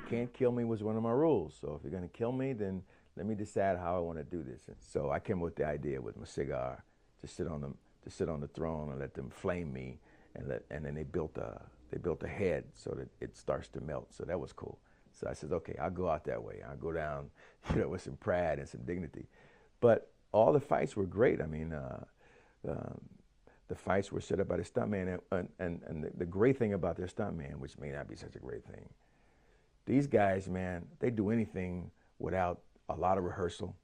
can't kill me was one of my rules. So if you're gonna kill me, then let me decide how I want to do this. And so I came up with the idea with my cigar to sit on the throne and let them flame me, and then they built a head so that it starts to melt. So that was cool. So I said, okay, I'll go out that way. I'll go down, with some pride and some dignity. But all the fights were great. I mean, um, the fights were set up by the stuntman, and the great thing about their stuntman, which may not be such a great thing, these guys, man, they do anything without a lot of rehearsal,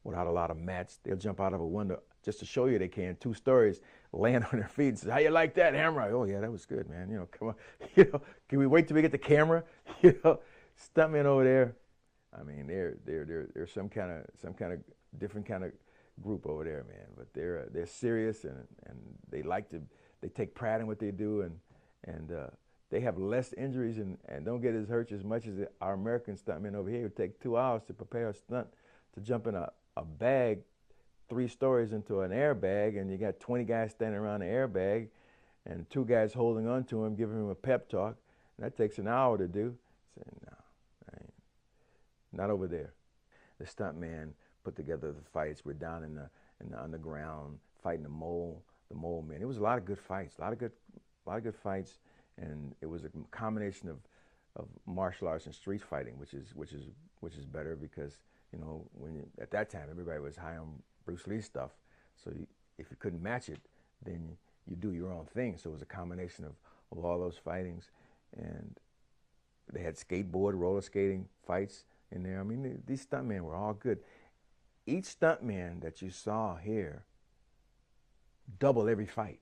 without a lot of mats. They'll jump out of a window just to show you they can. 2 stories, land on their feet and say, "How you like that, Hammer?" Oh yeah, that was good, man. Come on. Can we wait till we get the camera? Stuntmen over there. I mean, they're some kind of different kind of group over there, man. But they're serious, and they take pride in what they do, and they have less injuries and don't get as hurt as much as our American stuntmen over here. It would take 2 hours to prepare a stunt to jump in a bag 3 stories into an airbag, and you got 20 guys standing around the airbag and 2 guys holding on to him, giving him a pep talk. And that takes an hour to do. I said, no, I ain't. Not over there. The stuntman put together the fights. We're down in the underground fighting the mole man. It was a lot of good fights, a lot of good fights, and it was a combination of martial arts and street fighting, which is better because at that time everybody was high on Bruce Lee stuff. So if you couldn't match it, then you do your own thing. So it was a combination of all those fightings, and they had skateboard, roller skating fights in there. I mean, these stuntmen were all good. Each stuntman that you saw here doubled every fight.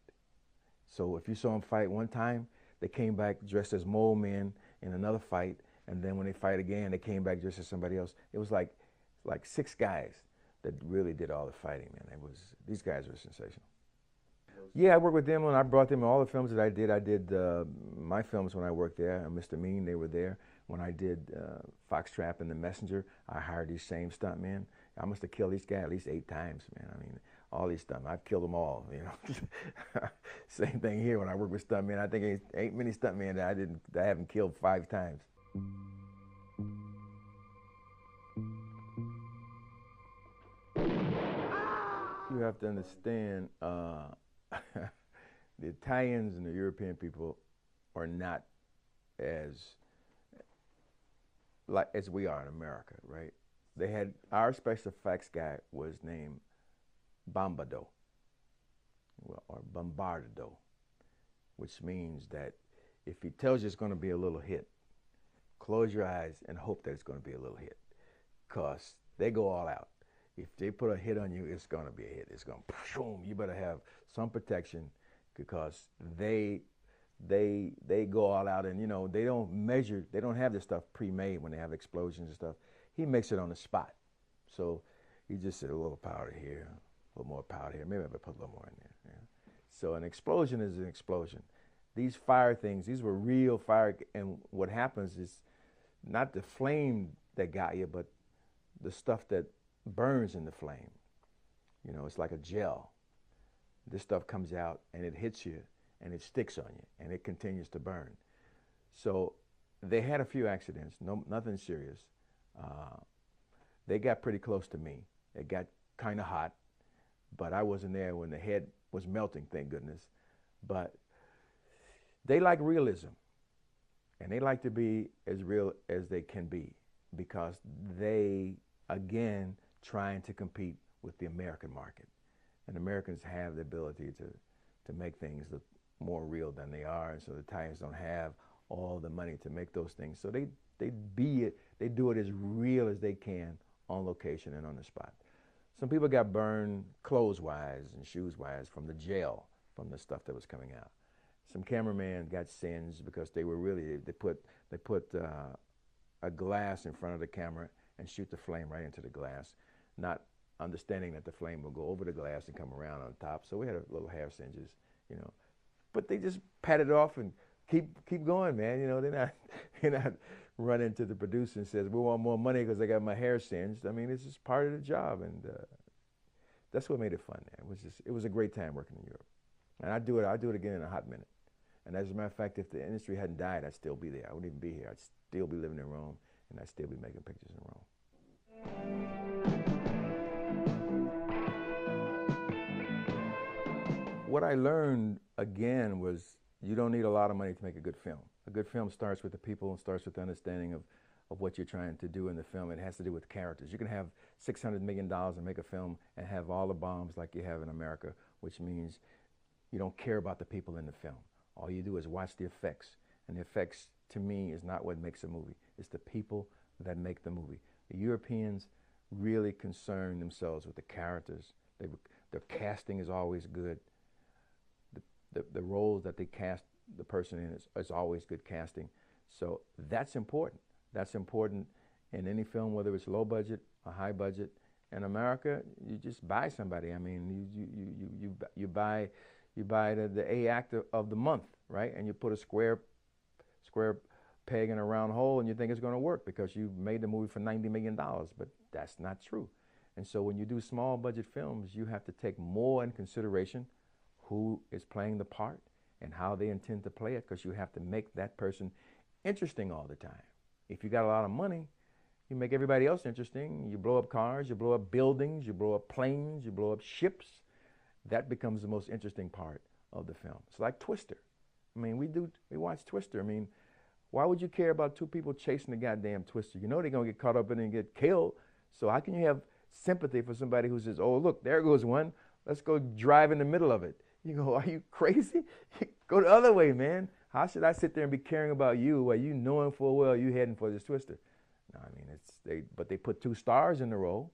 So if you saw them fight one time, they came back dressed as mole men in another fight, and then when they fight again, they came back dressed as somebody else. It was like 6 guys that really did all the fighting, man. These guys were sensational. Yeah, I worked with them, and I brought them in all the films that I did. I did my films when I worked there. Mr. Mean, they were there. When I did Foxtrap and The Messenger, I hired these same stuntmen. I must have killed these guys at least 8 times, man. I mean, all these stuntmen, I've killed them all, Same thing here when I work with stuntmen. I think ain't many stuntmen that I haven't killed 5 times. You have to understand, the Italians and the European people are not as as we are in America, right? They had our special effects guy was named Bombado, or Bombardado, which means that if he tells you it's going to be a little hit, close your eyes and hope that it's going to be a little hit, because they go all out. If they put a hit on you, it's going to be a hit. It's going to boom. You better have some protection, because they go all out, and they don't measure. They don't have this stuff pre-made when they have explosions and stuff. He makes it on the spot. So he just said a little powder here, a little more powder here. Maybe I better put a little more in there. Yeah. So an explosion is an explosion. These fire things, these were real fire, and what happens is not the flame that got you, but the stuff that burns in the flame. It's like a gel. This stuff comes out and it hits you and it sticks on you and it continues to burn. So they had a few accidents, nothing serious. They got pretty close to me. It got kind of hot, but I wasn't there when the head was melting, thank goodness. But they like realism, and they like to be as real as they can be, because they, again, trying to compete with the American market. And Americans have the ability to make things look more real than they are, and so the Italians don't have all the money to make those things. So they do it as real as they can on location and on the spot. Some people got burned clothes-wise and shoes-wise from the gel, from the stuff that was coming out. Some cameramen got singed because they put a glass in front of the camera and shoot the flame right into the glass, not understanding that the flame will go over the glass and come around on top. So we had a little hair singes, But they just pat it off and keep going, man. They're not running to the producer and says, "We want more money because I got my hair singed." I mean, it's just part of the job, and that's what made it fun, man. It was a great time working in Europe, and I'd do it again in a hot minute. And as a matter of fact, if the industry hadn't died, I'd still be there. I wouldn't even be here. I'd still be living in Rome, and I'd still be making pictures in Rome. What I learned, again, was you don't need a lot of money to make a good film. A good film starts with the people and starts with the understanding of what you're trying to do in the film. It has to do with characters. You can have $600 million and make a film and have all the bombs like you have in America, which means you don't care about the people in the film. All you do is watch the effects. And the effects, to me, is not what makes a movie. It's the people that make the movie. The Europeans really concern themselves with the characters. Their casting is always good. The roles that they cast the person in is always good casting. So that's important. That's important in any film, whether it's low budget or high budget. In America, you just buy somebody. I mean, you buy the A actor of the month, right? And you put a square peg in a round hole, and you think it's going to work because you made the movie for $90 million. But that's not true. And so when you do small budget films, you have to take more in consideration who is playing the part and how they intend to play it, because you have to make that person interesting all the time. If you got a lot of money, you make everybody else interesting. You blow up cars, you blow up buildings, you blow up planes, you blow up ships. That becomes the most interesting part of the film. It's like Twister. I mean, we watch Twister. I mean, why would you care about two people chasing the goddamn Twister? You know they're going to get caught up in it and get killed. So how can you have sympathy for somebody who says, oh, look, there goes one. Let's go drive in the middle of it. You go, are you crazy? Go the other way, man. How should I sit there and be caring about you while you knowing full well you heading for this Twister? No, I mean, but they put 2 stars in the role,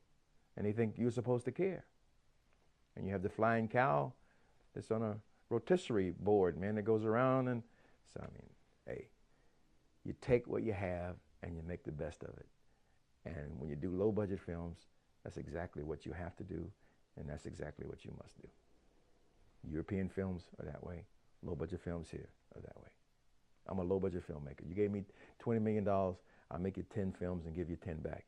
and they think you're supposed to care. And you have the flying cow that's on a rotisserie board, man, that goes around. And so, I mean, hey, you take what you have and you make the best of it. And when you do low budget films, that's exactly what you have to do, and that's exactly what you must do. European films are that way. Low budget films here are that way. I'm a low budget filmmaker. You gave me $20 million, I'll make you 10 films and give you 10 back.